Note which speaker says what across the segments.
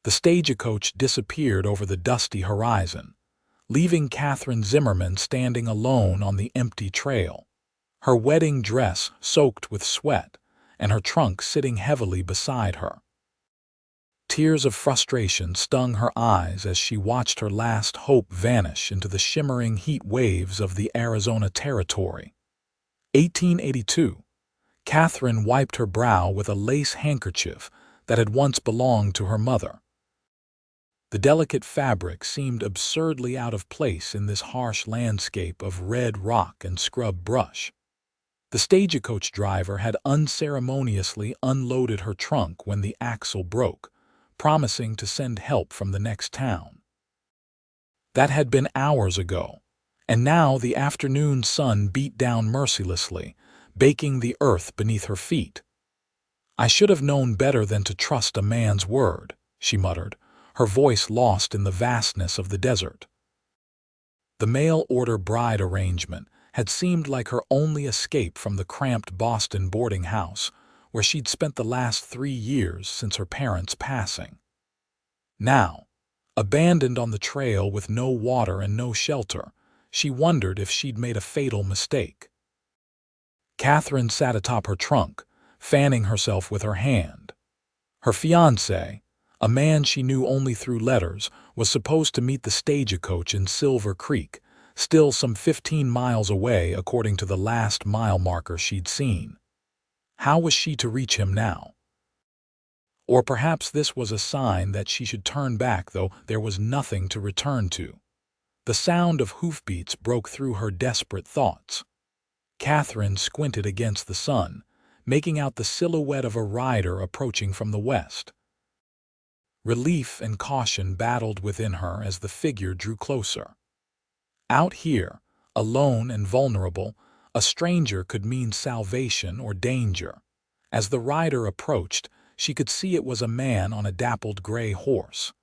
Speaker 1: The stagecoach disappeared over the dusty horizon, leaving Katherine Zimmerman standing alone on the empty trail, her wedding dress soaked with sweat and her trunk sitting heavily beside her. Tears of frustration stung her eyes as she watched her last hope vanish into the shimmering heat waves of the Arizona Territory. 1882. Katherine wiped her brow with a lace handkerchief that had once belonged to her mother. The delicate fabric seemed absurdly out of place in this harsh landscape of red rock and scrub brush. The stagecoach driver had unceremoniously unloaded her trunk when the axle broke, promising to send help from the next town. That had been hours ago, and now the afternoon sun beat down mercilessly, baking the earth beneath her feet. "I should have known better than to trust a man's word," she muttered, her voice lost in the vastness of the desert. The mail-order bride arrangement had seemed like her only escape from the cramped Boston boarding house, where she'd spent the last 3 years since her parents' passing. Now, abandoned on the trail with no water and no shelter, she wondered if she'd made a fatal mistake. Katherine sat atop her trunk, fanning herself with her hand. Her fiancé, a man she knew only through letters, was supposed to meet the stagecoach in Silver Creek, still some 15 miles away according to the last mile marker she'd seen. How was she to reach him now? Or perhaps this was a sign that she should turn back, though there was nothing to return to. The sound of hoofbeats broke through her desperate thoughts. Katherine squinted against the sun, making out the silhouette of a rider approaching from the west. Relief and caution battled within her as the figure drew closer. Out here, alone and vulnerable, a stranger could mean salvation or danger. As the rider approached, she could see it was a man on a dappled gray horse.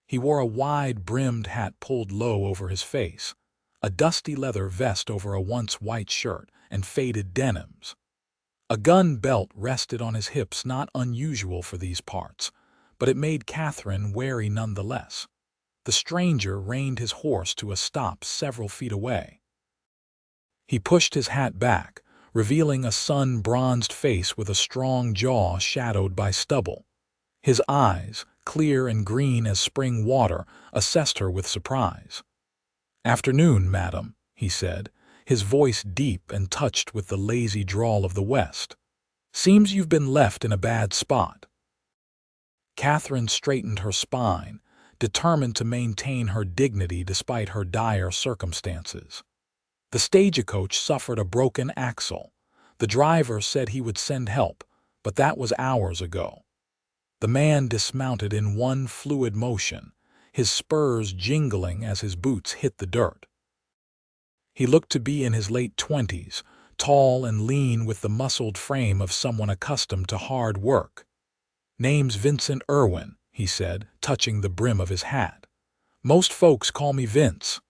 Speaker 1: He wore a wide-brimmed hat pulled low over his face, a dusty leather vest over a once white shirt, and faded denims. A gun belt rested on his hips, not unusual for these parts, but it made Katherine wary nonetheless. The stranger reined his horse to a stop several feet away. He pushed his hat back, revealing a sun-bronzed face with a strong jaw shadowed by stubble. His eyes, clear and green as spring water, assessed her with surprise. "Afternoon, madam," he said, his voice deep and touched with the lazy drawl of the West. "Seems you've been left in a bad spot." Katherine straightened her spine, determined to maintain her dignity despite her dire circumstances. The stagecoach suffered a broken axle. The driver said he would send help, but that was hours ago. The man dismounted in one fluid motion, his spurs jingling as his boots hit the dirt. He looked to be in his late 20s, tall and lean with the muscled frame of someone accustomed to hard work. "Name's Vincent Irwin," he said, touching the brim of his hat. "Most folks call me Vince."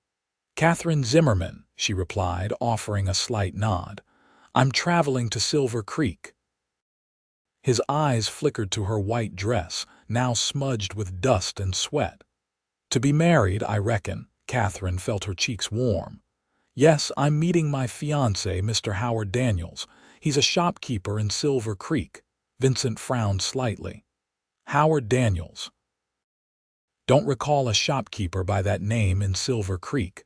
Speaker 1: "Katherine Zimmerman," she replied, offering a slight nod. "I'm traveling to Silver Creek." His eyes flickered to her white dress, now smudged with dust and sweat. "To be married, I reckon." Katherine felt her cheeks warm. "Yes, I'm meeting my fiancé, Mr. Howard Daniels. He's a shopkeeper in Silver Creek." Vincent frowned slightly. "Howard Daniels. Don't recall a shopkeeper by that name in Silver Creek."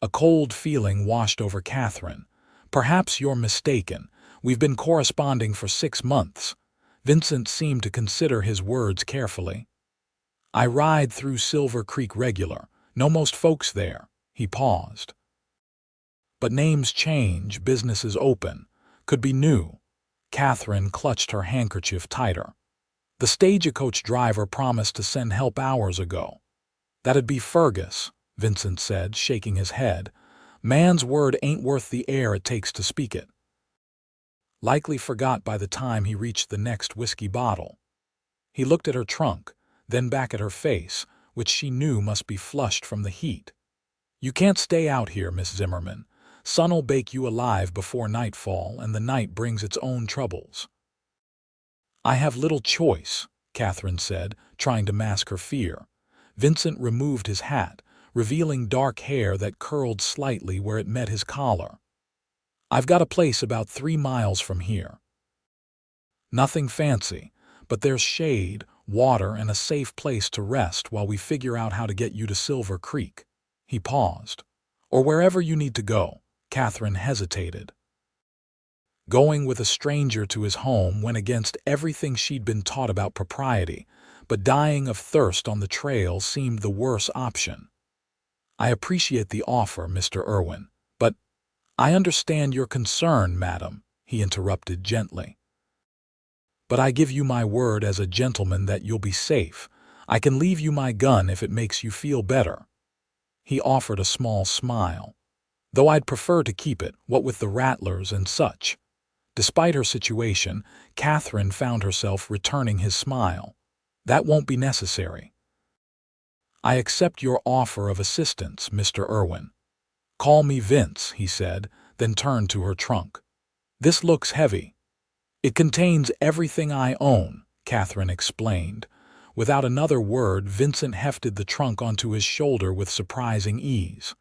Speaker 1: A cold feeling washed over Katherine. "Perhaps you're mistaken. We've been corresponding for 6 months." Vincent seemed to consider his words carefully. "I ride through Silver Creek regular. Know most folks there." He paused. "But names change, businesses open. Could be new." Katherine clutched her handkerchief tighter. "The stagecoach driver promised to send help hours ago." "That'd be Fergus," Vincent said, shaking his head. "Man's word ain't worth the air it takes to speak it." Likely forgot by the time he reached the next whiskey bottle. He looked at her trunk, then back at her face, which she knew must be flushed from the heat. "You can't stay out here, Miss Zimmerman. Sun'll bake you alive before nightfall, and the night brings its own troubles." "I have little choice," Katherine said, trying to mask her fear. Vincent removed his hat, revealing dark hair that curled slightly where it met his collar. "I've got a place about 3 miles from here. Nothing fancy, but there's shade, water, and a safe place to rest while we figure out how to get you to Silver Creek." He paused. "Or wherever you need to go." Katherine hesitated. Going with a stranger to his home went against everything she'd been taught about propriety, but dying of thirst on the trail seemed the worse option. "I appreciate the offer, Mr. Irwin, but—" "I understand your concern, madam," he interrupted gently. "But I give you my word as a gentleman that you'll be safe. I can leave you my gun if it makes you feel better." He offered a small smile. "Though I'd prefer to keep it, what with the rattlers and such." Despite her situation, Katherine found herself returning his smile. "That won't be necessary." "I accept your offer of assistance, Mr. Irwin." "Call me Vince," he said, then turned to her trunk. "This looks heavy." "It contains everything I own," Katherine explained. Without another word, Vincent hefted the trunk onto his shoulder with surprising ease.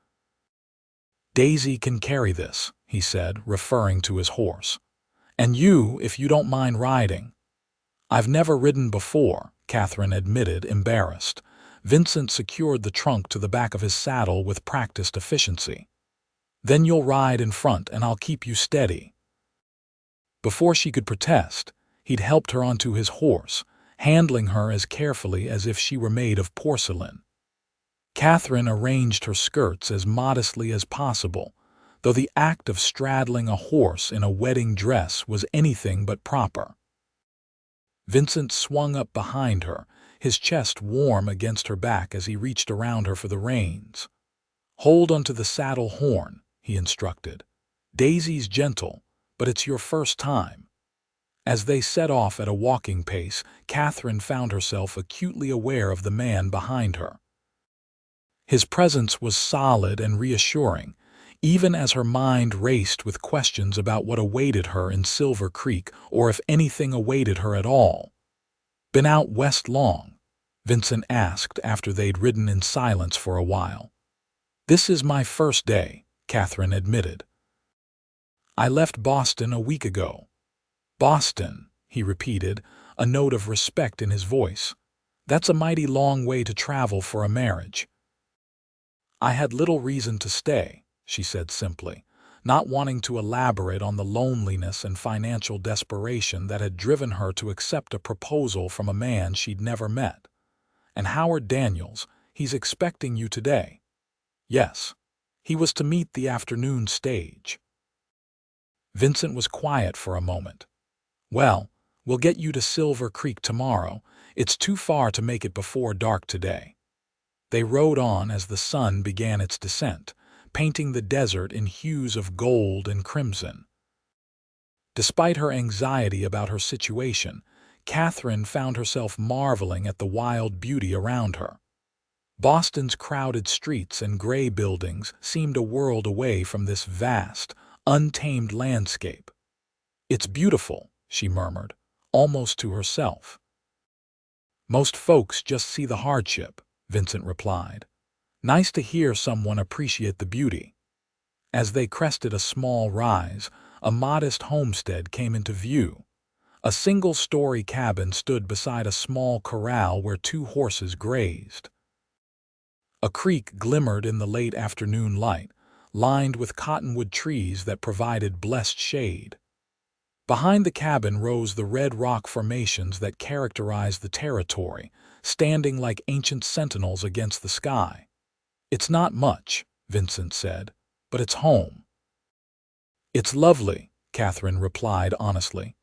Speaker 1: "Daisy can carry this," he said, referring to his horse. "And you, if you don't mind riding." "I've never ridden before," Katherine admitted, embarrassed. Vincent secured the trunk to the back of his saddle with practiced efficiency. "Then you'll ride in front and I'll keep you steady." Before she could protest, he'd helped her onto his horse, handling her as carefully as if she were made of porcelain. Katherine arranged her skirts as modestly as possible, though the act of straddling a horse in a wedding dress was anything but proper. Vincent swung up behind her, his chest warm against her back as he reached around her for the reins. "Hold onto the saddle horn," he instructed. "Daisy's gentle, but it's your first time." As they set off at a walking pace, Katherine found herself acutely aware of the man behind her. His presence was solid and reassuring, even as her mind raced with questions about what awaited her in Silver Creek, or if anything awaited her at all. "Been out west long?" Vincent asked after they'd ridden in silence for a while. "This is my first day," Katherine admitted. "I left Boston a week ago." "Boston," he repeated, a note of respect in his voice. "That's a mighty long way to travel for a marriage." "I had little reason to stay," she said simply, not wanting to elaborate on the loneliness and financial desperation that had driven her to accept a proposal from a man she'd never met. "And Howard Daniels, he's expecting you today." "Yes." He was to meet the afternoon stage. Vincent was quiet for a moment. "Well, we'll get you to Silver Creek tomorrow. It's too far to make it before dark today." They rode on as the sun began its descent, painting the desert in hues of gold and crimson. Despite her anxiety about her situation, Katherine found herself marveling at the wild beauty around her. Boston's crowded streets and gray buildings seemed a world away from this vast, untamed landscape. "It's beautiful," she murmured, almost to herself. "Most folks just see the hardship," Vincent replied. "Nice to hear someone appreciate the beauty." As they crested a small rise, a modest homestead came into view. A single-story cabin stood beside a small corral where 2 horses grazed. A creek glimmered in the late afternoon light, lined with cottonwood trees that provided blessed shade. Behind the cabin rose the red rock formations that characterized the territory, standing like ancient sentinels against the sky. "It's not much," Vincent said, "but it's home." "It's lovely," Katherine replied honestly.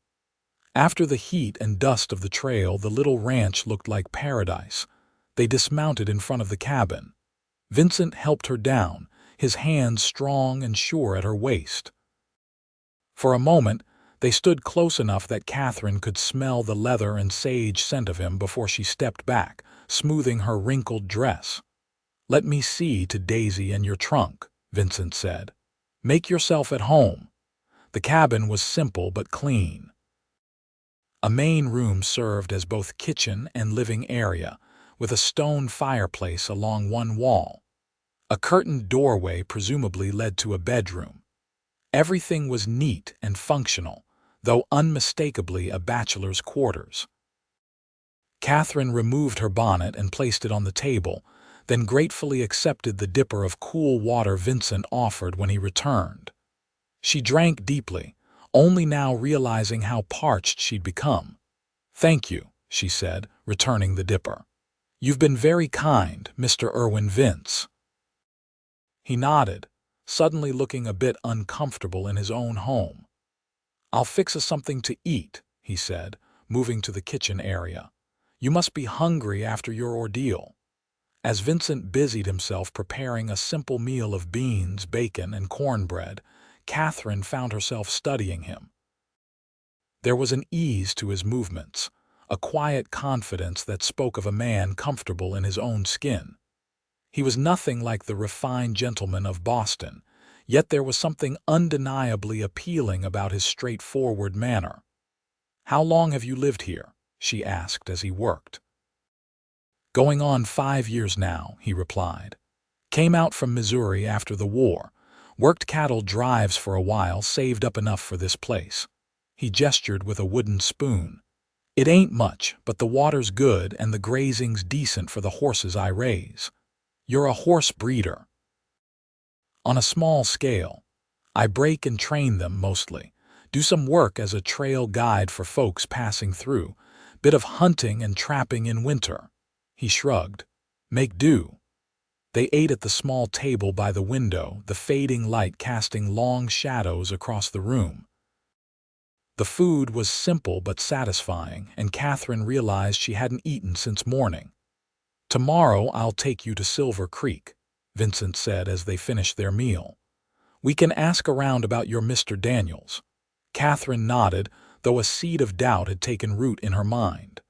Speaker 1: After the heat and dust of the trail, the little ranch looked like paradise. They dismounted in front of the cabin. Vincent helped her down, his hands strong and sure at her waist. For a moment, they stood close enough that Katherine could smell the leather and sage scent of him before she stepped back, smoothing her wrinkled dress. "Let me see to Daisy and your trunk," Vincent said. "Make yourself at home." The cabin was simple but clean. A main room served as both kitchen and living area, with a stone fireplace along one wall. A curtained doorway presumably led to a bedroom. Everything was neat and functional, though unmistakably a bachelor's quarters. Katherine removed her bonnet and placed it on the table, then gratefully accepted the dipper of cool water Vincent offered when he returned. She drank deeply, only now realizing how parched she'd become. "Thank you," she said, returning the dipper. "You've been very kind, Mr. Irwin Vince." He nodded, suddenly looking a bit uncomfortable in his own home. "I'll fix us something to eat," he said, moving to the kitchen area. "You must be hungry after your ordeal." As Vincent busied himself preparing a simple meal of beans, bacon, and cornbread, Katherine found herself studying him. There was an ease to his movements, a quiet confidence that spoke of a man comfortable in his own skin. He was nothing like the refined gentleman of Boston, yet there was something undeniably appealing about his straightforward manner. "How long have you lived here?" she asked as he worked. "Going on 5 years now," he replied. "Came out from Missouri after the war, worked cattle drives for a while, saved up enough for this place." He gestured with a wooden spoon. "It ain't much, but the water's good and the grazing's decent for the horses I raise." "You're a horse breeder?" "On a small scale. I break and train them mostly. Do some work as a trail guide for folks passing through. Bit of hunting and trapping in winter." He shrugged. "Make do." They ate at the small table by the window, the fading light casting long shadows across the room. The food was simple but satisfying, and Katherine realized she hadn't eaten since morning. "Tomorrow I'll take you to Silver Creek," Vincent said as they finished their meal. "We can ask around about your Mr. Daniels." Katherine nodded, though a seed of doubt had taken root in her mind.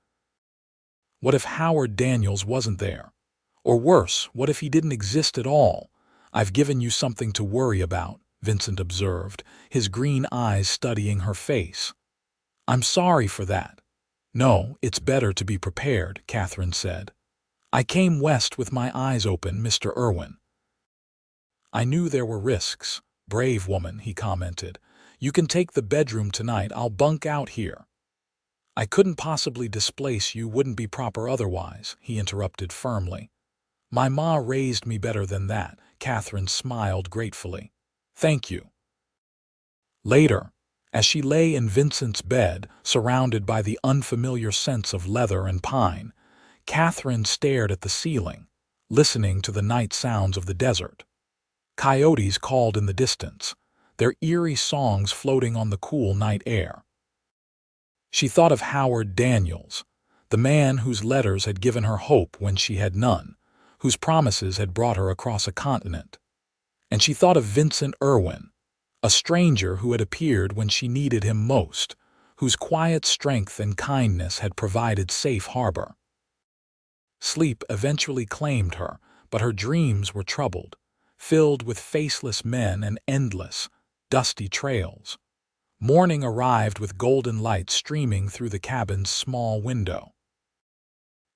Speaker 1: What if Howard Daniels wasn't there? Or worse, what if he didn't exist at all? "I've given you something to worry about," Vincent observed, his green eyes studying her face. "I'm sorry for that." "No, it's better to be prepared," Katherine said. "I came west with my eyes open, Mr. Irwin." "I knew there were risks." "Brave woman," he commented. "You can take the bedroom tonight. I'll bunk out here." "I couldn't possibly displace you, wouldn't be proper otherwise," he interrupted firmly. "My ma raised me better than that." Katherine smiled gratefully. "Thank you." Later, as she lay in Vincent's bed, surrounded by the unfamiliar scents of leather and pine, Katherine stared at the ceiling, listening to the night sounds of the desert. Coyotes called in the distance, their eerie songs floating on the cool night air. She thought of Howard Daniels, the man whose letters had given her hope when she had none, whose promises had brought her across a continent. And she thought of Vincent Irwin, a stranger who had appeared when she needed him most, whose quiet strength and kindness had provided safe harbor. Sleep eventually claimed her, but her dreams were troubled, filled with faceless men and endless, dusty trails. Morning arrived with golden light streaming through the cabin's small window.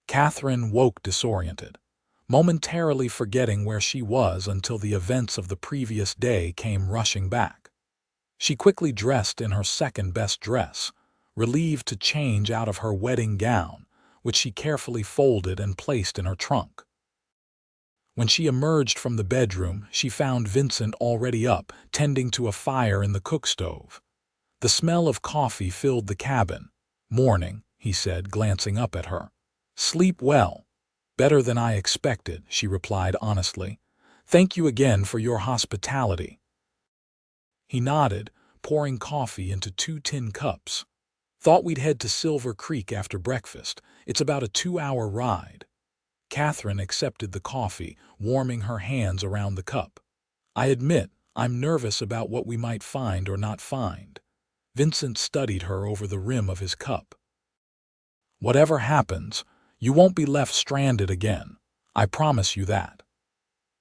Speaker 1: Katherine woke disoriented, momentarily forgetting where she was until the events of the previous day came rushing back. She quickly dressed in her second-best dress, relieved to change out of her wedding gown, which she carefully folded and placed in her trunk. When she emerged from the bedroom, she found Vincent already up, tending to a fire in the cook stove. The smell of coffee filled the cabin. "Morning," he said, glancing up at her. "Sleep well." "Better than I expected," she replied honestly. "Thank you again for your hospitality." He nodded, pouring coffee into 2 tin cups. "Thought we'd head to Silver Creek after breakfast. It's about a 2-hour ride." Katherine accepted the coffee, warming her hands around the cup. "I admit, I'm nervous about what we might find or not find." Vincent studied her over the rim of his cup. "Whatever happens, you won't be left stranded again. I promise you that."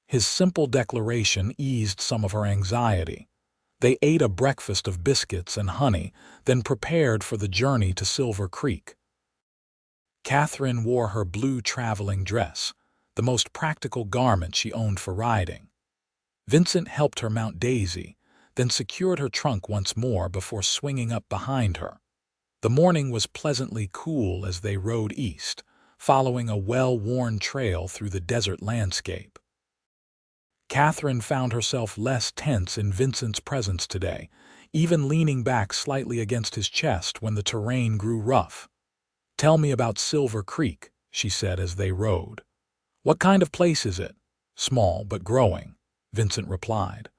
Speaker 1: His simple declaration eased some of her anxiety. They ate a breakfast of biscuits and honey, then prepared for the journey to Silver Creek. Katherine wore her blue traveling dress, the most practical garment she owned for riding. Vincent helped her mount Daisy, then secured her trunk once more before swinging up behind her. The morning was pleasantly cool as they rode east, following a well-worn trail through the desert landscape. Katherine found herself less tense in Vincent's presence today, even leaning back slightly against his chest when the terrain grew rough. "Tell me about Silver Creek," she said as they rode. "What kind of place is it?" "Small but growing," Vincent replied.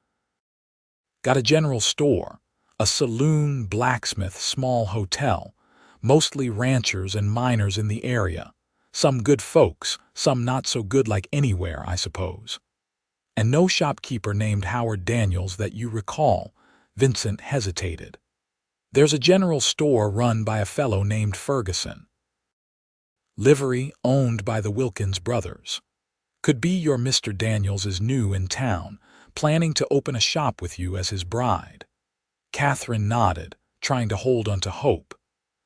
Speaker 1: "Got a general store, a saloon, blacksmith, small hotel, mostly ranchers and miners in the area. Some good folks, some not so good, like anywhere, I suppose. And no shopkeeper named Howard Daniels that you recall." Vincent hesitated. "There's a general store run by a fellow named Ferguson. Livery owned by the Wilkins brothers. Could be your Mr. Daniels is new in town, planning to open a shop with you as his bride." Katherine nodded, trying to hold on to hope.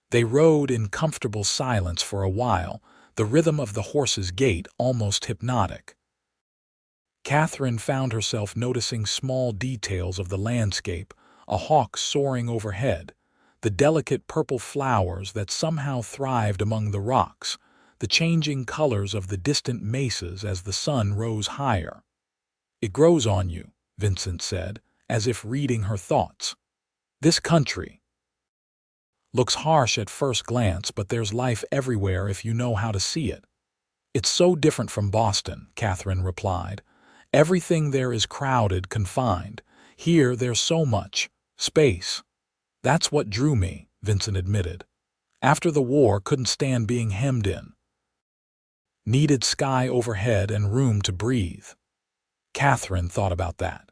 Speaker 1: They rode in comfortable silence for a while, the rhythm of the horse's gait almost hypnotic. Katherine found herself noticing small details of the landscape, a hawk soaring overhead, the delicate purple flowers that somehow thrived among the rocks, the changing colors of the distant mesas as the sun rose higher. "It grows on you," Vincent said, as if reading her thoughts. "This country looks harsh at first glance, but there's life everywhere if you know how to see it." "It's so different from Boston," Katherine replied. "Everything there is crowded, confined. Here there's so much space." "That's what drew me," Vincent admitted. "After the war, couldn't stand being hemmed in. Needed sky overhead and room to breathe." Katherine thought about that.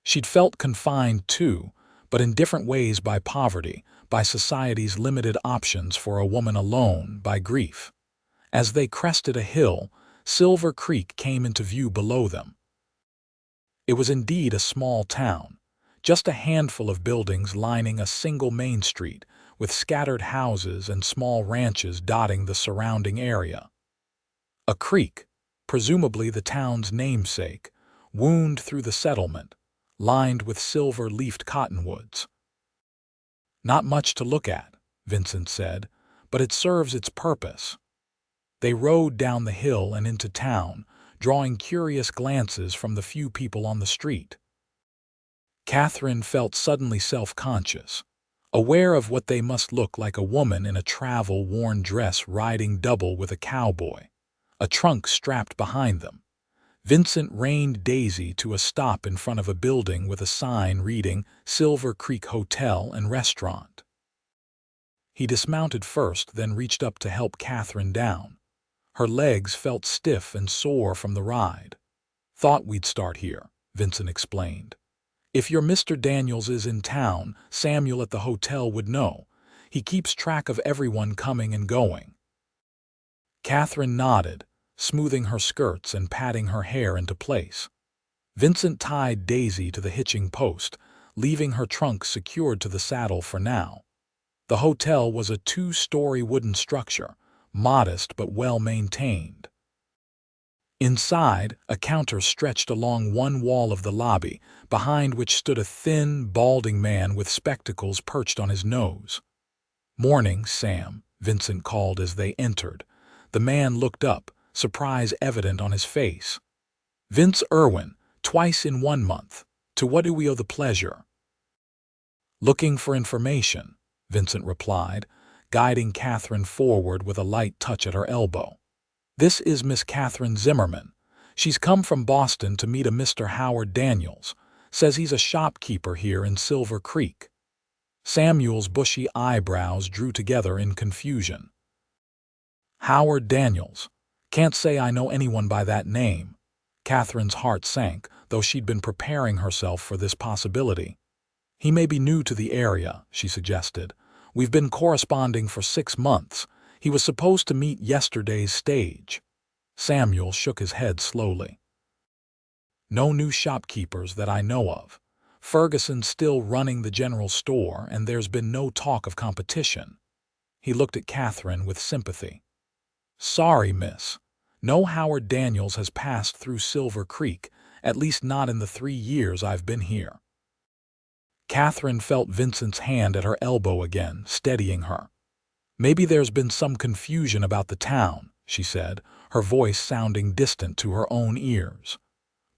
Speaker 1: She'd felt confined too, but in different ways, by poverty, by society's limited options for a woman alone, by grief. As they crested a hill, Silver Creek came into view below them. It was indeed a small town, just a handful of buildings lining a single main street, with scattered houses and small ranches dotting the surrounding area. A creek, presumably the town's namesake, wound through the settlement, lined with silver-leafed cottonwoods. "Not much to look at," Vincent said, "but it serves its purpose." They rode down the hill and into town, drawing curious glances from the few people on the street. Katherine felt suddenly self-conscious, aware of what they must look like: a woman in a travel-worn dress riding double with a cowboy, a trunk strapped behind them. Vincent reined Daisy to a stop in front of a building with a sign reading Silver Creek Hotel and Restaurant. He dismounted first, then reached up to help Katherine down. Her legs felt stiff and sore from the ride. "Thought we'd start here," Vincent explained. "If your Mr. Daniels is in town, Samuel at the hotel would know. He keeps track of everyone coming and going." Katherine nodded, smoothing her skirts and patting her hair into place. Vincent tied Daisy to the hitching post, leaving her trunk secured to the saddle for now. The hotel was a 2-story wooden structure, modest but well-maintained. Inside, a counter stretched along one wall of the lobby, behind which stood a thin, balding man with spectacles perched on his nose. "Morning, Sam," Vincent called as they entered. The man looked up, surprise evident on his face. "Vince Irwin, twice in 1 month. To what do we owe the pleasure?" "Looking for information," Vincent replied, guiding Katherine forward with a light touch at her elbow. "This is Miss Katherine Zimmerman. She's come from Boston to meet a Mr. Howard Daniels. Says he's a shopkeeper here in Silver Creek." Samuel's bushy eyebrows drew together in confusion. "Howard Daniels? Can't say I know anyone by that name." Katherine's heart sank, though she'd been preparing herself for this possibility. "He may be new to the area," she suggested. "We've been corresponding for 6 months. He was supposed to meet yesterday's stage." Samuel shook his head slowly. "No new shopkeepers that I know of. Ferguson's still running the general store, and there's been no talk of competition. He looked at Katherine with sympathy. Sorry, miss. No Howard Daniels has passed through Silver Creek, at least not in the 3 years I've been here. Katherine felt Vincent's hand at her elbow again, steadying her. Maybe there's been some confusion about the town, she said, her voice sounding distant to her own ears.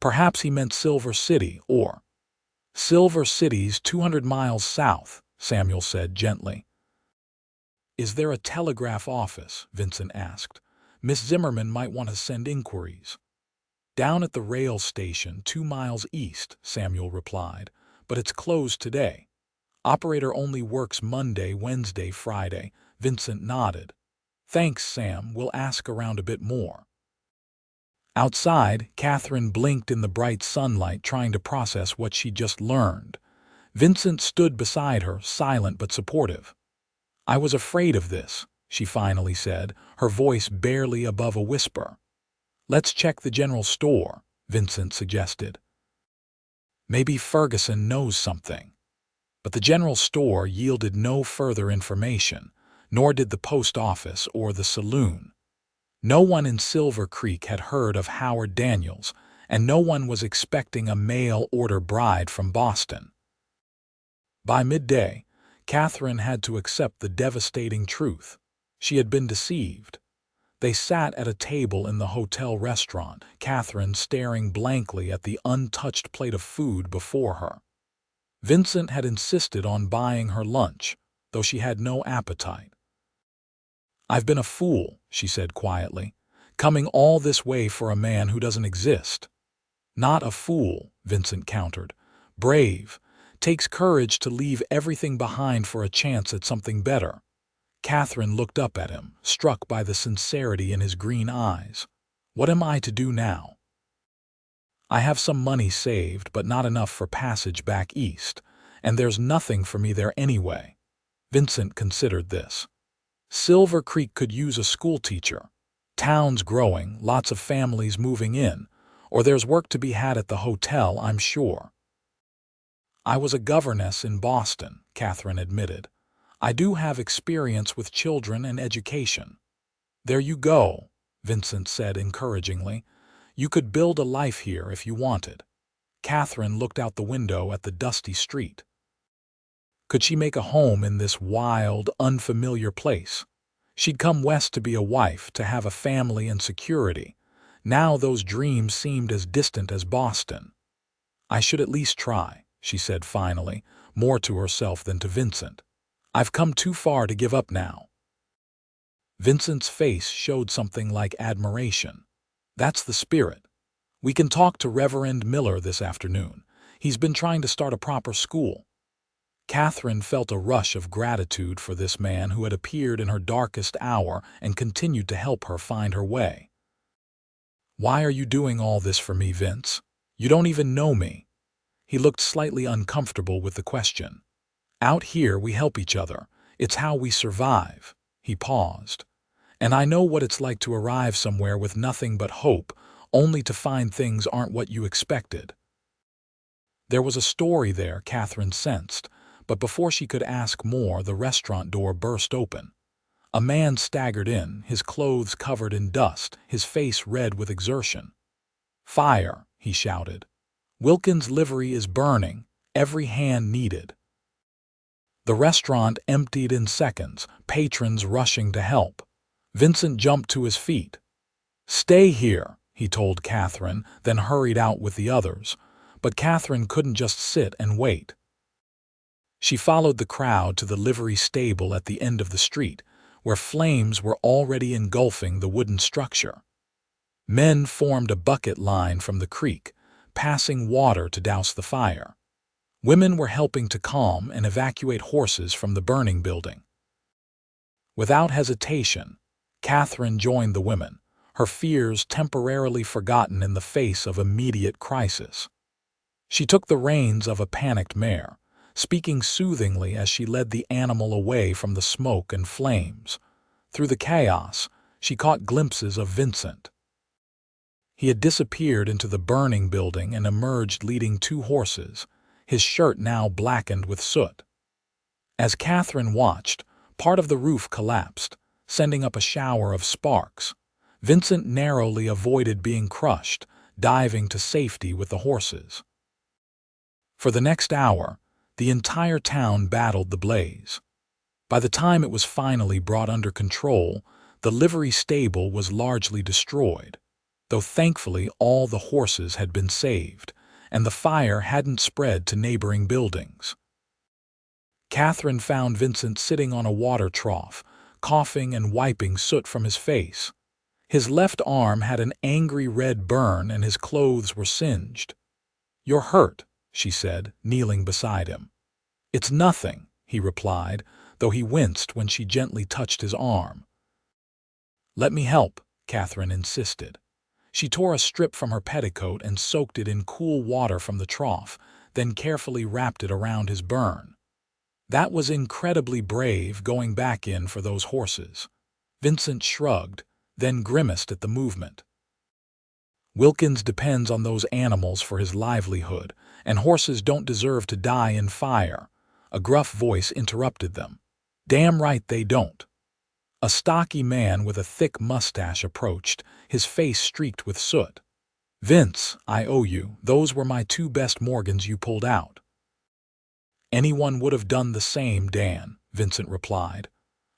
Speaker 1: Perhaps he meant Silver City, or… Silver City's 200 miles south, Samuel said gently. Is there a telegraph office? Vincent asked. Miss Zimmerman might want to send inquiries. Down at the rail station 2 miles east, Samuel replied, but it's closed today. Operator only works Monday, Wednesday, Friday. Vincent nodded. Thanks, Sam. We'll ask around a bit more. Outside, Katherine blinked in the bright sunlight, trying to process what she'd just learned. Vincent stood beside her, silent but supportive. I was afraid of this, she finally said, her voice barely above a whisper. Let's check the general store, Vincent suggested. Maybe Ferguson knows something. But the general store yielded no further information, nor did the post office or the saloon. No one in Silver Creek had heard of Howard Daniels, and no one was expecting a mail-order bride from Boston. By midday, Katherine had to accept the devastating truth. She had been deceived. They sat at a table in the hotel restaurant, Katherine staring blankly at the untouched plate of food before her. Vincent had insisted on buying her lunch, though she had no appetite. I've been a fool, she said quietly, coming all this way for a man who doesn't exist. Not a fool, Vincent countered. Brave. Takes courage to leave everything behind for a chance at something better. Katherine looked up at him, struck by the sincerity in his green eyes. What am I to do now? I have some money saved, but not enough for passage back east, and there's nothing for me there anyway. Vincent considered this. Silver Creek could use a schoolteacher. Town's growing, lots of families moving in, or there's work to be had at the hotel, I'm sure. I was a governess in Boston, Katherine admitted. I do have experience with children and education. There you go, Vincent said encouragingly. You could build a life here if you wanted. Katherine looked out the window at the dusty street. Could she make a home in this wild, unfamiliar place? She'd come west to be a wife, to have a family and security. Now those dreams seemed as distant as Boston. I should at least try, she said finally, more to herself than to Vincent. I've come too far to give up now. Vincent's face showed something like admiration. That's the spirit. We can talk to Reverend Miller this afternoon. He's been trying to start a proper school. Katherine felt a rush of gratitude for this man who had appeared in her darkest hour and continued to help her find her way. Why are you doing all this for me, Vince? You don't even know me. He looked slightly uncomfortable with the question. Out here we help each other. It's how we survive. He paused. And I know what it's like to arrive somewhere with nothing but hope, only to find things aren't what you expected. There was a story there, Katherine sensed, but before she could ask more, the restaurant door burst open. A man staggered in, his clothes covered in dust, his face red with exertion. Fire, he shouted. Wilkins' livery is burning, every hand needed. The restaurant emptied in seconds, patrons rushing to help. Vincent jumped to his feet. Stay here, he told Katherine, then hurried out with the others. But Katherine couldn't just sit and wait. She followed the crowd to the livery stable at the end of the street, where flames were already engulfing the wooden structure. Men formed a bucket line from the creek, passing water to douse the fire. Women were helping to calm and evacuate horses from the burning building. Without hesitation, Katherine joined the women, her fears temporarily forgotten in the face of immediate crisis. She took the reins of a panicked mare, speaking soothingly as she led the animal away from the smoke and flames. Through the chaos, she caught glimpses of Vincent. He had disappeared into the burning building and emerged leading 2 horses, his shirt now blackened with soot. As Katherine watched, part of the roof collapsed, sending up a shower of sparks. Vincent narrowly avoided being crushed, diving to safety with the horses. For the next hour, the entire town battled the blaze. By the time it was finally brought under control, the livery stable was largely destroyed, though thankfully all the horses had been saved, and the fire hadn't spread to neighboring buildings. Katherine found Vincent sitting on a water trough, coughing and wiping soot from his face. His left arm had an angry red burn and his clothes were singed. "You're hurt," she said, kneeling beside him. "It's nothing," he replied, though he winced when she gently touched his arm. "Let me help," Katherine insisted. She tore a strip from her petticoat and soaked it in cool water from the trough, then carefully wrapped it around his burn. "That was incredibly brave, going back in for those horses." Vincent shrugged, then grimaced at the movement. "Wilkins depends on those animals for his livelihood, and horses don't deserve to die in fire." A gruff voice interrupted them. "Damn right they don't." A stocky man with a thick mustache approached, his face streaked with soot. "Vince, I owe you. Those were my 2 best Morgans you pulled out." "Anyone would have done the same, Dan," Vincent replied.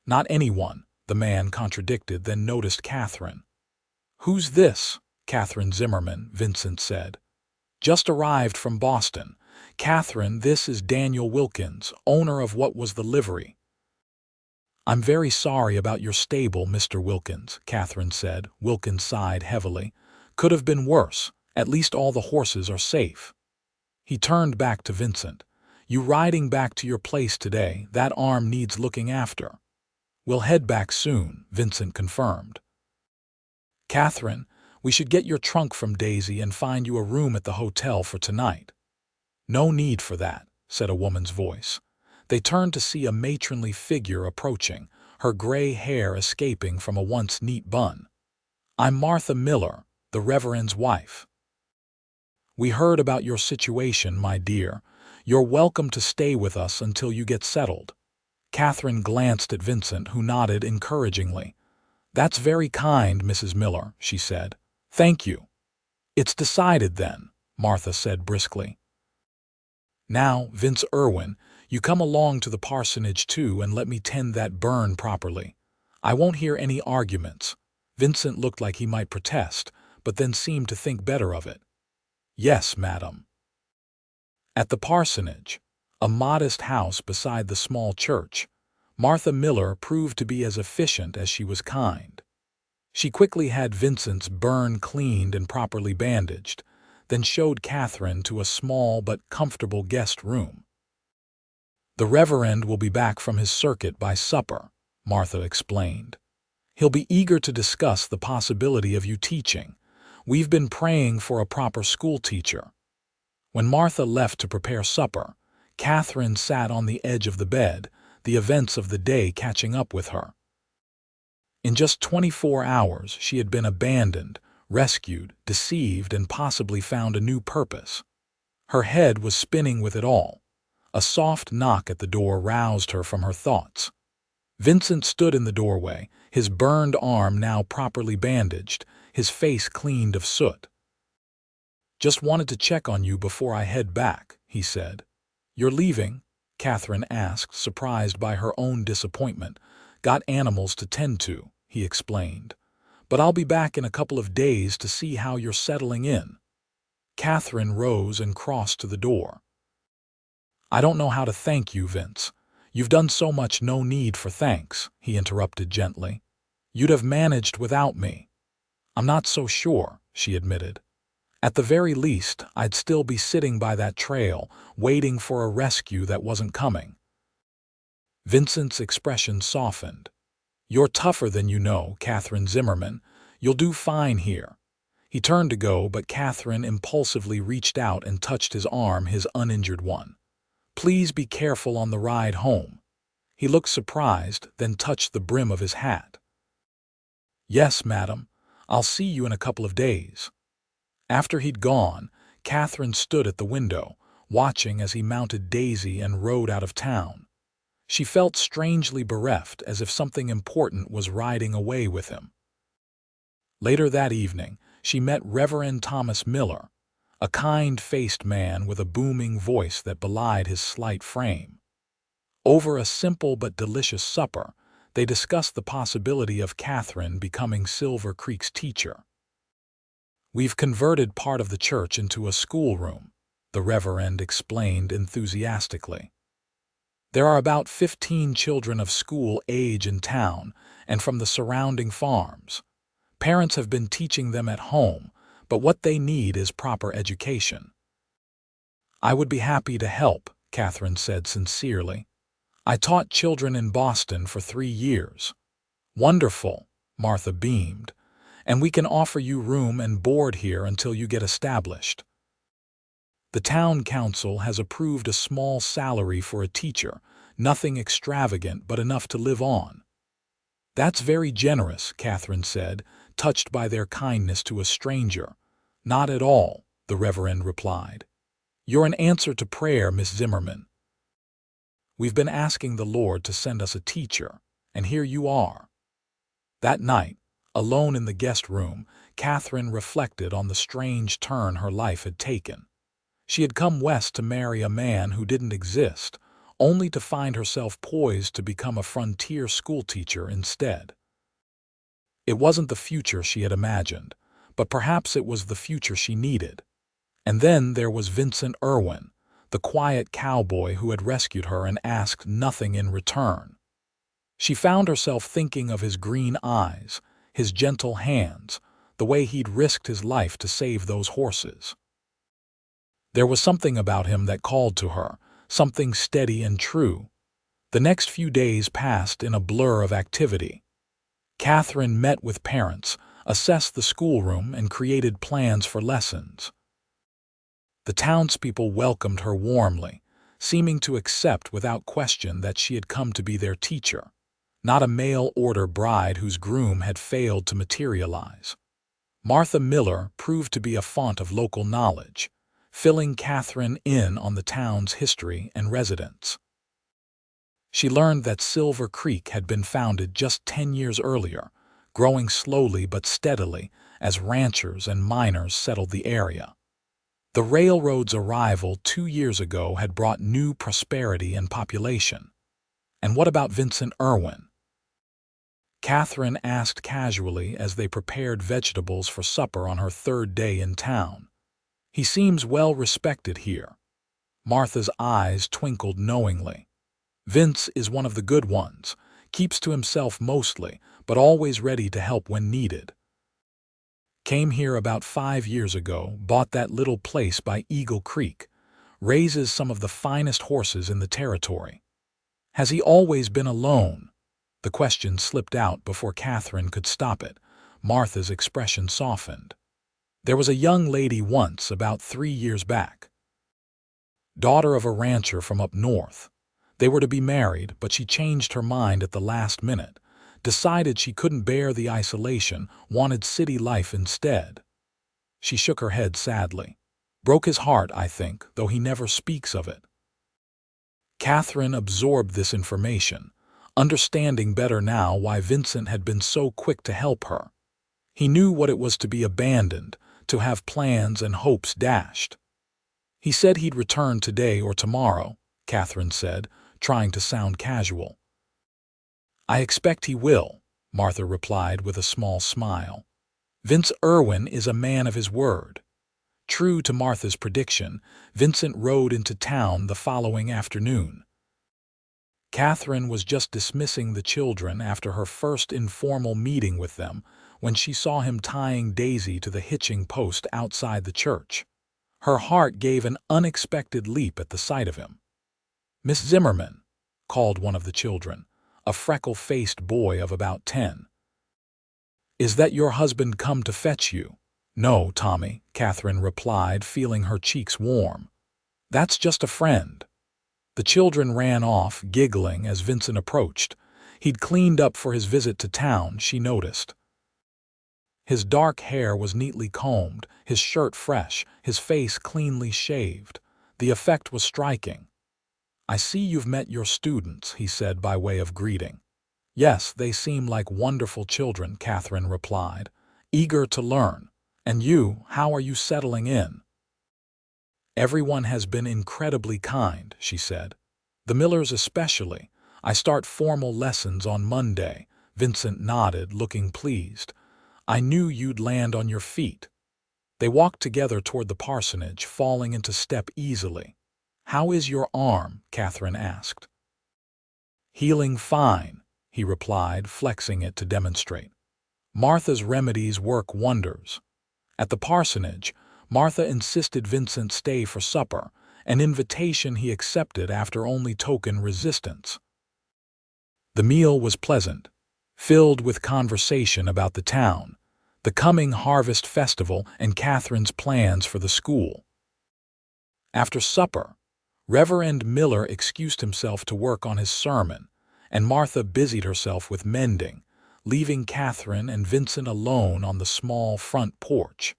Speaker 1: "Not anyone," the man contradicted, then noticed Katherine. "Who's this?" "Katherine Zimmerman," Vincent said. "Just arrived from Boston. Katherine, this is Daniel Wilkins, owner of what was the livery." "I'm very sorry about your stable, Mr. Wilkins," Katherine said. Wilkins sighed heavily. "Could have been worse. At least all the horses are safe." He turned back to Vincent. "You riding back to your place today? That arm needs looking after." "We'll head back soon," Vincent confirmed. "Katherine, we should get your trunk from Daisy and find you a room at the hotel for tonight." "No need for that," said a woman's voice. They turned to see a matronly figure approaching, her gray hair escaping from a once neat bun. "I'm Martha Miller, the Reverend's wife." "We heard about your situation, my dear. You're welcome to stay with us until you get settled." Katherine glanced at Vincent, who nodded encouragingly. "That's very kind, Mrs. Miller," she said. "Thank you." "It's decided then," Martha said briskly. "Now, Vince Irwin, you come along to the parsonage too and let me tend that burn properly. I won't hear any arguments." Vincent looked like he might protest, but then seemed to think better of it. "Yes, madam." At the parsonage, a modest house beside the small church, Martha Miller proved to be as efficient as she was kind. She quickly had Vincent's burn cleaned and properly bandaged, then showed Katherine to a small but comfortable guest room. "The Reverend will be back from his circuit by supper," Martha explained. "He'll be eager to discuss the possibility of you teaching. We've been praying for a proper school teacher." When Martha left to prepare supper, Katherine sat on the edge of the bed, the events of the day catching up with her. In just 24 hours, she had been abandoned, rescued, deceived, and possibly found a new purpose. Her head was spinning with it all. A soft knock at the door roused her from her thoughts. Vincent stood in the doorway, his burned arm now properly bandaged, his face cleaned of soot. "Just wanted to check on you before I head back," he said. "You're leaving?" Katherine asked, surprised by her own disappointment. "Got animals to tend to," he explained. "But I'll be back in a couple of days to see how you're settling in." Katherine rose and crossed to the door. "I don't know how to thank you, Vince. You've done so much, no need for thanks," he interrupted gently. "You'd have managed without me." "I'm not so sure," she admitted. "At the very least, I'd still be sitting by that trail, waiting for a rescue that wasn't coming." Vincent's expression softened. "You're tougher than you know, Katherine Zimmerman. You'll do fine here." He turned to go, but Katherine impulsively reached out and touched his arm, his uninjured one. "Please be careful on the ride home." He looked surprised, then touched the brim of his hat. "Yes, madam. I'll see you in a couple of days." After he'd gone, Katherine stood at the window, watching as he mounted Daisy and rode out of town. She felt strangely bereft, as if something important was riding away with him. Later that evening, she met Reverend Thomas Miller, a kind-faced man with a booming voice that belied his slight frame. Over a simple but delicious supper, they discussed the possibility of Katherine becoming Silver Creek's teacher. "We've converted part of the church into a schoolroom," the Reverend explained enthusiastically. "There are about 15 children of school age in town and from the surrounding farms. Parents have been teaching them at home, but what they need is proper education." "I would be happy to help," Katherine said sincerely. "I taught children in Boston for 3 years." "Wonderful," Martha beamed. "And we can offer you room and board here until you get established. The town council has approved a small salary for a teacher, nothing extravagant but enough to live on." "That's very generous," Katherine said, touched by their kindness to a stranger. "Not at all," the Reverend replied. "You're an answer to prayer, Miss Zimmerman. We've been asking the Lord to send us a teacher, and here you are." That night, alone in the guest room, Katherine reflected on the strange turn her life had taken. She had come west to marry a man who didn't exist, only to find herself poised to become a frontier schoolteacher instead. It wasn't the future she had imagined, but perhaps it was the future she needed. And then there was Vincent Irwin, the quiet cowboy who had rescued her and asked nothing in return. She found herself thinking of his green eyes, his gentle hands, the way he'd risked his life to save those horses. There was something about him that called to her, something steady and true. The next few days passed in a blur of activity. Katherine met with parents, assessed the schoolroom, and created plans for lessons. The townspeople welcomed her warmly, seeming to accept without question that she had come to be their teacher, not a mail-order bride whose groom had failed to materialize. Martha Miller proved to be a font of local knowledge, filling Katherine in on the town's history and residents. She learned that Silver Creek had been founded just 10 years earlier, growing slowly but steadily as ranchers and miners settled the area. The railroad's arrival 2 years ago had brought new prosperity and population. And what about Vincent Irwin? Katherine asked casually as they prepared vegetables for supper on her 3rd day in town. "He seems well respected here." Martha's eyes twinkled knowingly. "Vince is one of the good ones, keeps to himself mostly, but always ready to help when needed. Came here about 5 years ago, bought that little place by Eagle Creek, raises some of the finest horses in the territory." "Has he always been alone?" The question slipped out before Katherine could stop it. Martha's expression softened. "There was a young lady once, about 3 years back. Daughter of a rancher from up north. They were to be married, but she changed her mind at the last minute. Decided she couldn't bear the isolation, wanted city life instead." She shook her head sadly. "Broke his heart, I think, though he never speaks of it." Katherine absorbed this information, understanding better now why Vincent had been so quick to help her. He knew what it was to be abandoned, to have plans and hopes dashed. "He said he'd return today or tomorrow," Katherine said, trying to sound casual. "I expect he will," Martha replied with a small smile. "Vince Irwin is a man of his word." True to Martha's prediction, Vincent rode into town the following afternoon. Katherine was just dismissing the children after her first informal meeting with them when she saw him tying Daisy to the hitching post outside the church. Her heart gave an unexpected leap at the sight of him. "Miss Zimmerman," called one of the children, a freckle-faced boy of about 10. "Is that your husband come to fetch you?" "No, Tommy," Katherine replied, feeling her cheeks warm. "That's just a friend." The children ran off, giggling as Vincent approached. He'd cleaned up for his visit to town, she noticed. His dark hair was neatly combed, his shirt fresh, his face cleanly shaved. The effect was striking. "I see you've met your students," he said by way of greeting. "Yes, they seem like wonderful children," Katherine replied, "eager to learn. And you, how are you settling in?" "Everyone has been incredibly kind," she said. "The Millers especially. I start formal lessons on Monday." Vincent nodded, looking pleased. "I knew you'd land on your feet." They walked together toward the parsonage, falling into step easily. "How is your arm?" Katherine asked. "Healing fine," he replied, flexing it to demonstrate. "Martha's remedies work wonders." At the parsonage, Martha insisted Vincent stay for supper, an invitation he accepted after only token resistance. The meal was pleasant, filled with conversation about the town, the coming harvest festival, and Katherine's plans for the school. After supper, Reverend Miller excused himself to work on his sermon, and Martha busied herself with mending, leaving Katherine and Vincent alone on the small front porch.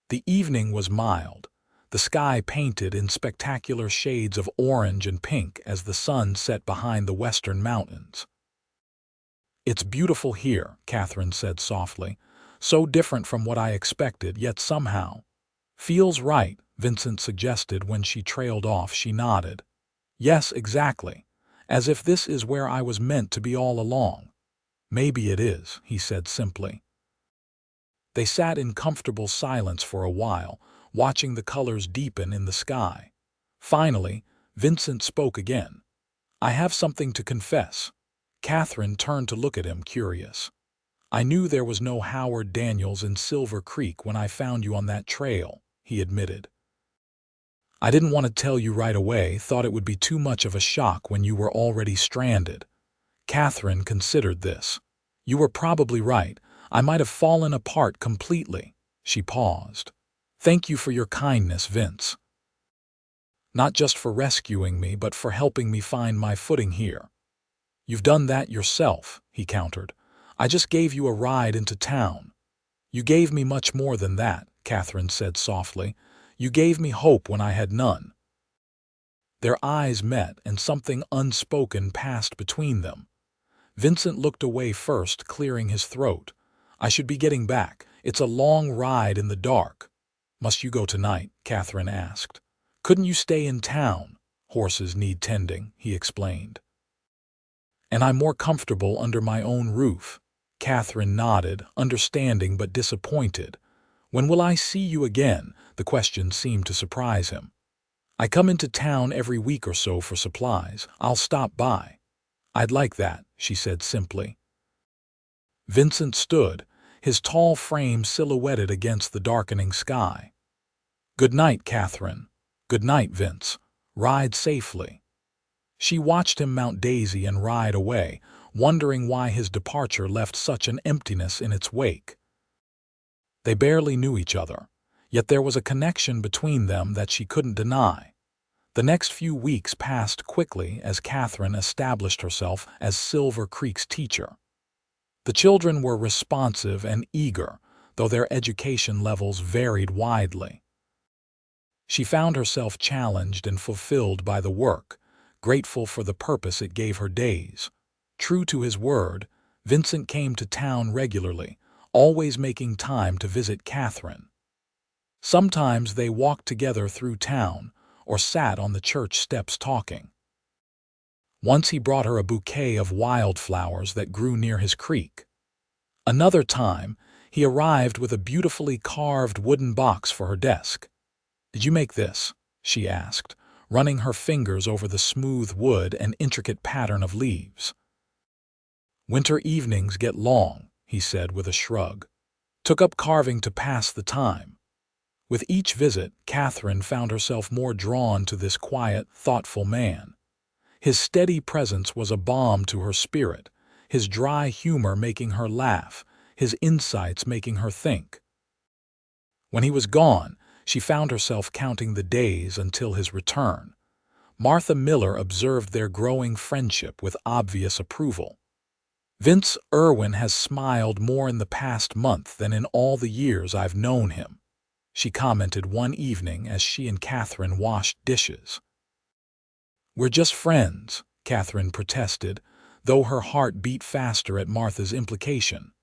Speaker 1: The evening was mild, the sky painted in spectacular shades of orange and pink as the sun set behind the western mountains. "It's beautiful here," Katherine said softly, "so different from what I expected, yet somehow." "Feels right," Vincent suggested when she trailed off. She nodded. "Yes, exactly. As if this is where I was meant to be all along." "Maybe it is," he said simply. They sat in comfortable silence for a while, watching the colors deepen in the sky. Finally, Vincent spoke again. "I have something to confess." Katherine turned to look at him, curious. "I knew there was no Howard Daniels in Silver Creek when I found you on that trail," he admitted. "I didn't want to tell you right away, thought it would be too much of a shock when you were already stranded." Katherine considered this. "You were probably right. I might have fallen apart completely." She paused. "Thank you for your kindness, Vince. Not just for rescuing me, but for helping me find my footing here." "You've done that yourself," he countered. "I just gave you a ride into town." "You gave me much more than that," Katherine said softly. "You gave me hope when I had none." Their eyes met, and something unspoken passed between them. Vincent looked away first, clearing his throat. "I should be getting back. It's a long ride in the dark." "Must you go tonight?" Katherine asked. "Couldn't you stay in town?" "Horses need tending," he explained. "And I'm more comfortable under my own roof." Katherine nodded, understanding but disappointed. "When will I see you again?" The question seemed to surprise him. "I come into town every week or so for supplies. I'll stop by." "I'd like that," she said simply. Vincent stood, his tall frame silhouetted against the darkening sky. "Good night, Katherine." "Good night, Vince. Ride safely." She watched him mount Daisy and ride away, wondering why his departure left such an emptiness in its wake. They barely knew each other, yet there was a connection between them that she couldn't deny. The next few weeks passed quickly as Katherine established herself as Silver Creek's teacher. The children were responsive and eager, though their education levels varied widely. She found herself challenged and fulfilled by the work, grateful for the purpose it gave her days. True to his word, Vincent came to town regularly, always making time to visit Katherine. Sometimes they walked together through town or sat on the church steps talking. Once he brought her a bouquet of wildflowers that grew near his creek. Another time, he arrived with a beautifully carved wooden box for her desk. "Did you make this?" she asked, running her fingers over the smooth wood and intricate pattern of leaves. "Winter evenings get long," he said with a shrug. "Took up carving to pass the time." With each visit, Katherine found herself more drawn to this quiet, thoughtful man. His steady presence was a balm to her spirit, his dry humor making her laugh, his insights making her think. When he was gone, she found herself counting the days until his return. Martha Miller observed their growing friendship with obvious approval. "Vince Irwin has smiled more in the past month than in all the years I've known him," she commented one evening as she and Katherine washed dishes. "We're just friends," Katherine protested, though her heart beat faster at Martha's implication.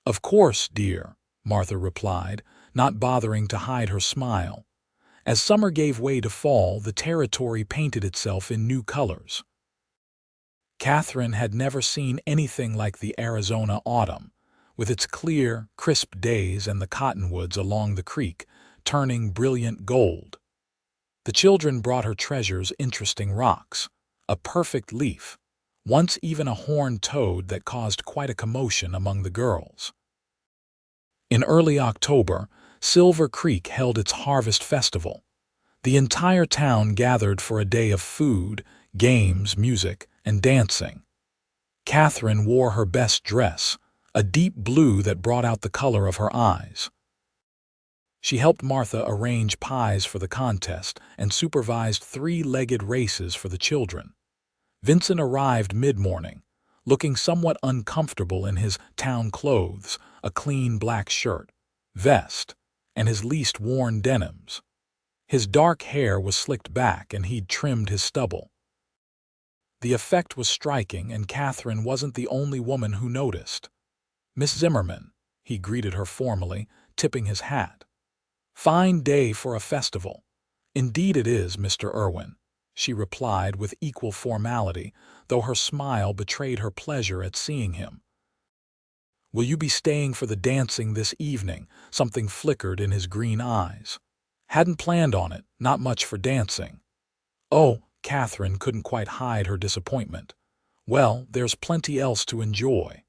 Speaker 1: "Of course, dear," Martha replied, not bothering to hide her smile. As summer gave way to fall, the territory painted itself in new colors. Katherine had never seen anything like the Arizona autumn, with its clear, crisp days and the cottonwoods along the creek turning brilliant gold. The children brought her treasures, interesting rocks, a perfect leaf, once even a horned toad that caused quite a commotion among the girls. In early October, Silver Creek held its harvest festival. The entire town gathered for a day of food, games, music, and dancing. Katherine wore her best dress, a deep blue that brought out the color of her eyes. She helped Martha arrange pies for the contest and supervised three-legged races for the children. Vincent arrived mid-morning, looking somewhat uncomfortable in his town clothes, a clean black shirt, vest, and his least worn denims. His dark hair was slicked back and he'd trimmed his stubble. The effect was striking, and Katherine wasn't the only woman who noticed. "Miss Zimmerman," he greeted her formally, tipping his hat. "Fine day for a festival." "Indeed it is, Mr. Irwin," she replied with equal formality, though her smile betrayed her pleasure at seeing him. "Will you be staying for the dancing this evening?" Something flickered in his green eyes. "Hadn't planned on it, not much for dancing." "Oh," Katherine couldn't quite hide her disappointment. "Well, there's plenty else to enjoy."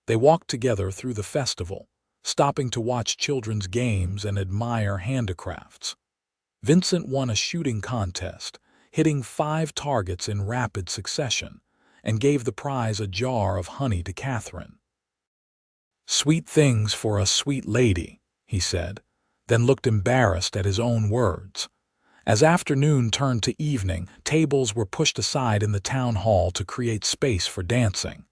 Speaker 1: They walked together through the festival, stopping to watch children's games and admire handicrafts. Vincent won a shooting contest, hitting 5 targets in rapid succession, and gave the prize a jar of honey to Katherine. "Sweet things for a sweet lady," he said, then looked embarrassed at his own words. As afternoon turned to evening, tables were pushed aside in the town hall to create space for dancing.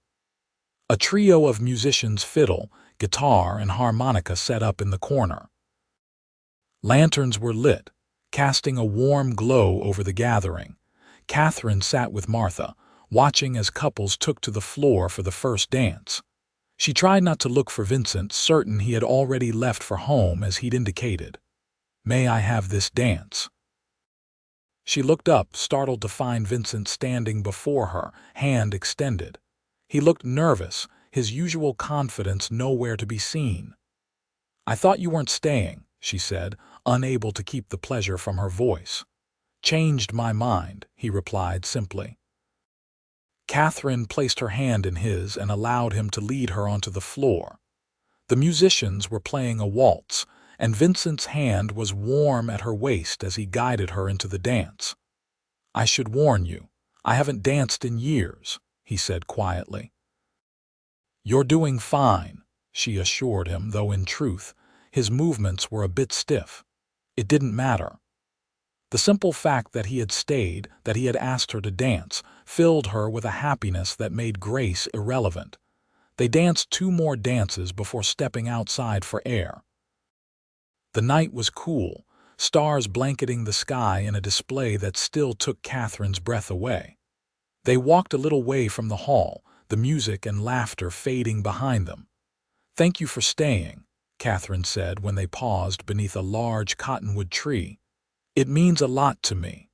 Speaker 1: A trio of musicians, fiddle, guitar, and harmonica, set up in the corner. Lanterns were lit, casting a warm glow over the gathering. Katherine sat with Martha, watching as couples took to the floor for the first dance. She tried not to look for Vincent, certain he had already left for home as he'd indicated. "May I have this dance?" She looked up, startled to find Vincent standing before her, hand extended. He looked nervous, his usual confidence nowhere to be seen. "I thought you weren't staying," she said, unable to keep the pleasure from her voice. "Changed my mind," he replied simply. Katherine placed her hand in his and allowed him to lead her onto the floor. The musicians were playing a waltz, and Vincent's hand was warm at her waist as he guided her into the dance. "I should warn you, I haven't danced in years," he said quietly. "You're doing fine," she assured him, though in truth, his movements were a bit stiff. It didn't matter. The simple fact that he had stayed, that he had asked her to dance, filled her with a happiness that made grace irrelevant. They danced 2 more dances before stepping outside for air. The night was cool, stars blanketing the sky in a display that still took Katherine's breath away. They walked a little way from the hall, the music and laughter fading behind them. "Thank you for staying," Katherine said when they paused beneath a large cottonwood tree. "It means a lot to me."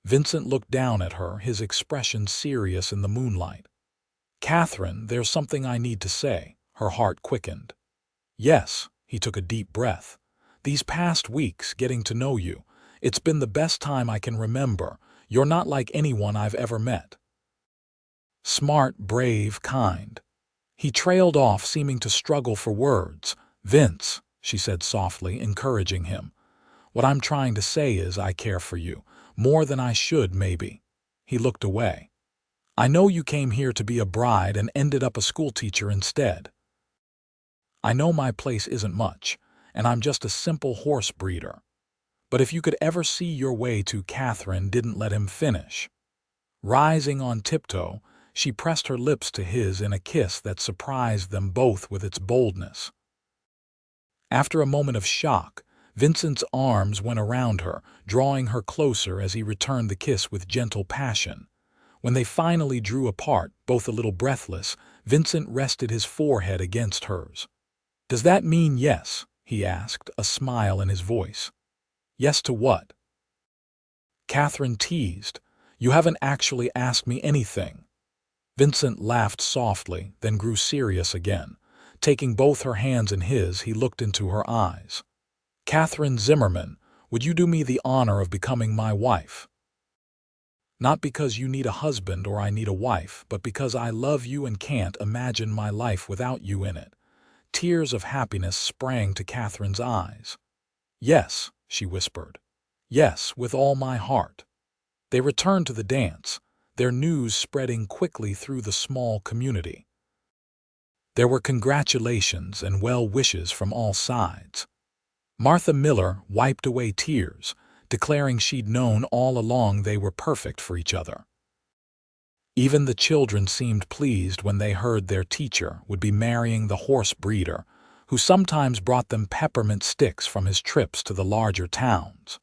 Speaker 1: Vincent looked down at her, his expression serious in the moonlight. "Katherine, there's something I need to say." Her heart quickened. "Yes," he took a deep breath. "These past weeks, getting to know you, it's been the best time I can remember. You're not like anyone I've ever met. Smart, brave, kind." He trailed off, seeming to struggle for words. "Vince," she said softly, encouraging him. "What I'm trying to say is I care for you, more than I should, maybe." He looked away. "I know you came here to be a bride and ended up a schoolteacher instead. I know my place isn't much, and I'm just a simple horse breeder. But if you could ever see your way to—" Katherine didn't let him finish. Rising on tiptoe, she pressed her lips to his in a kiss that surprised them both with its boldness. After a moment of shock, Vincent's arms went around her, drawing her closer as he returned the kiss with gentle passion. When they finally drew apart, both a little breathless, Vincent rested his forehead against hers. "Does that mean yes?" he asked, a smile in his voice. "Yes to what?" Katherine teased. "You haven't actually asked me anything." Vincent laughed softly, then grew serious again. Taking both her hands in his, he looked into her eyes. "Katherine Zimmerman, would you do me the honor of becoming my wife? Not because you need a husband or I need a wife, but because I love you and can't imagine my life without you in it." Tears of happiness sprang to Katherine's eyes. "Yes," she whispered. "Yes, with all my heart." They returned to the dance, their news spreading quickly through the small community. There were congratulations and well wishes from all sides. Martha Miller wiped away tears, declaring she'd known all along they were perfect for each other. Even the children seemed pleased when they heard their teacher would be marrying the horse breeder, who sometimes brought them peppermint sticks from his trips to the larger towns.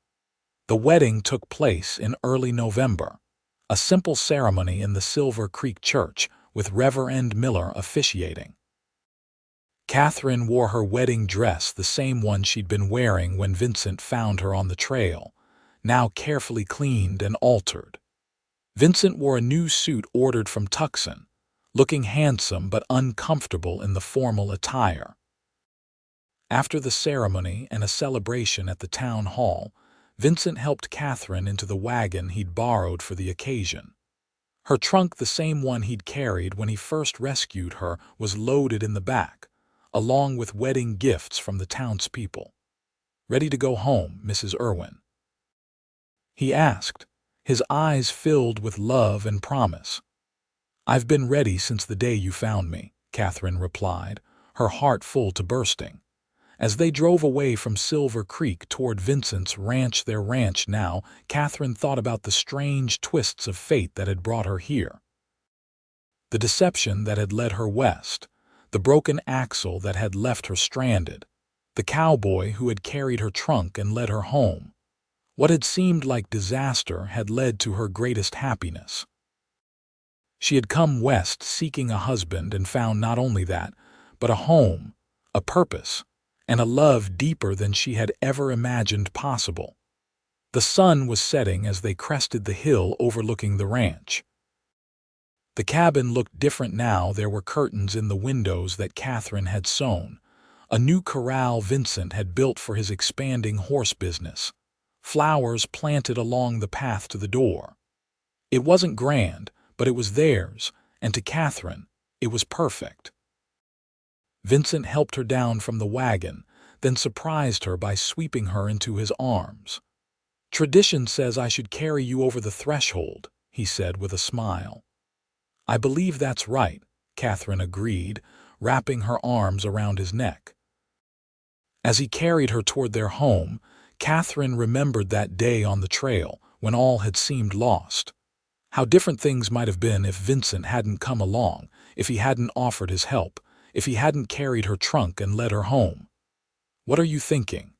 Speaker 1: The wedding took place in early November, a simple ceremony in the Silver Creek Church with Reverend Miller officiating. Katherine wore her wedding dress, the same one she'd been wearing when Vincent found her on the trail, now carefully cleaned and altered. Vincent wore a new suit ordered from Tucson, looking handsome but uncomfortable in the formal attire. After the ceremony and a celebration at the town hall, Vincent helped Katherine into the wagon he'd borrowed for the occasion. Her trunk, the same one he'd carried when he first rescued her, was loaded in the back, along with wedding gifts from the townspeople. "Ready to go home, Mrs. Irwin?" he asked, his eyes filled with love and promise. "I've been ready since the day you found me," Katherine replied, her heart full to bursting. As they drove away from Silver Creek toward Vincent's ranch, their ranch now, Katherine thought about the strange twists of fate that had brought her here. The deception that had led her west, the broken axle that had left her stranded, the cowboy who had carried her trunk and led her home. What had seemed like disaster had led to her greatest happiness. She had come west seeking a husband and found not only that, but a home, a purpose, and a love deeper than she had ever imagined possible. The sun was setting as they crested the hill overlooking the ranch. The cabin looked different now. There were curtains in the windows that Katherine had sewn, a new corral Vincent had built for his expanding horse business, flowers planted along the path to the door. It wasn't grand, but it was theirs, and to Katherine, it was perfect. Vincent helped her down from the wagon, then surprised her by sweeping her into his arms. "Tradition says I should carry you over the threshold," he said with a smile. "I believe that's right," Katherine agreed, wrapping her arms around his neck. As he carried her toward their home, Katherine remembered that day on the trail when all had seemed lost. How different things might have been if Vincent hadn't come along, if he hadn't offered his help, if he hadn't carried her trunk and led her home. "What are you thinking?"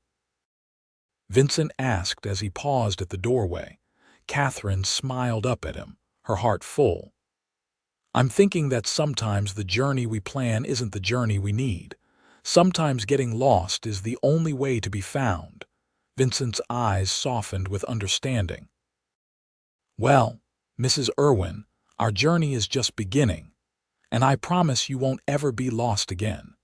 Speaker 1: Vincent asked as he paused at the doorway. Katherine smiled up at him, her heart full. "I'm thinking that sometimes the journey we plan isn't the journey we need. Sometimes getting lost is the only way to be found." Vincent's eyes softened with understanding. "Well, Mrs. Irwin, our journey is just beginning, and I promise you won't ever be lost again."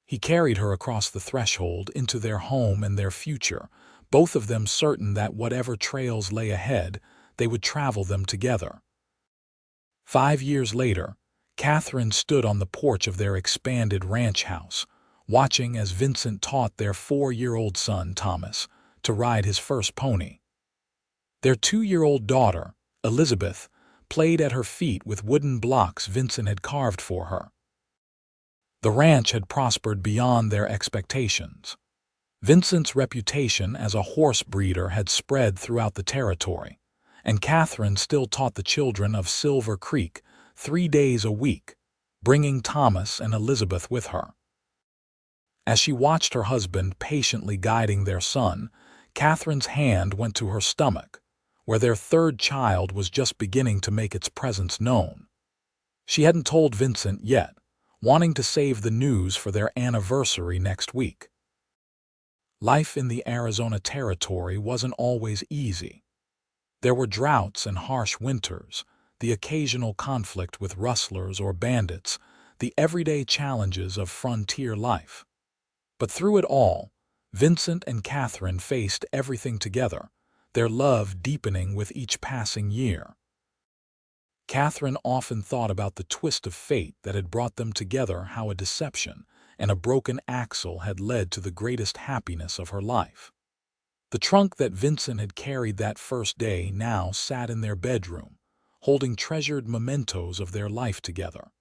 Speaker 1: He carried her across the threshold into their home and their future, both of them certain that whatever trails lay ahead, they would travel them together. 5 years later, Katherine stood on the porch of their expanded ranch house, watching as Vincent taught their 4-year-old son, Thomas, to ride his first pony. Their 2-year-old daughter, Elizabeth, played at her feet with wooden blocks Vincent had carved for her. The ranch had prospered beyond their expectations. Vincent's reputation as a horse breeder had spread throughout the territory, and Katherine still taught the children of Silver Creek 3 days a week, bringing Thomas and Elizabeth with her. As she watched her husband patiently guiding their son, Catherine's hand went to her stomach, where their third child was just beginning to make its presence known. She hadn't told Vincent yet, wanting to save the news for their anniversary next week. Life in the Arizona Territory wasn't always easy. There were droughts and harsh winters, the occasional conflict with rustlers or bandits, the everyday challenges of frontier life. But through it all, Vincent and Katherine faced everything together, their love deepening with each passing year. Katherine often thought about the twist of fate that had brought them together, how a deception and a broken axle had led to the greatest happiness of her life. The trunk that Vincent had carried that first day now sat in their bedroom, holding treasured mementos of their life together.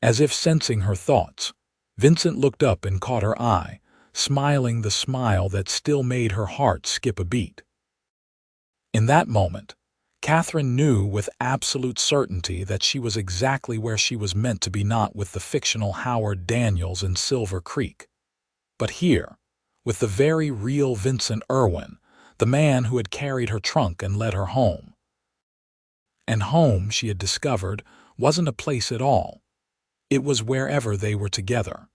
Speaker 1: As if sensing her thoughts, Vincent looked up and caught her eye, smiling the smile that still made her heart skip a beat. In that moment, Katherine knew with absolute certainty that she was exactly where she was meant to be, not with the fictional Howard Daniels in Silver Creek, but here, with the very real Vincent Irwin, the man who had carried her trunk and led her home. And home, she had discovered, wasn't a place at all. It was wherever they were together.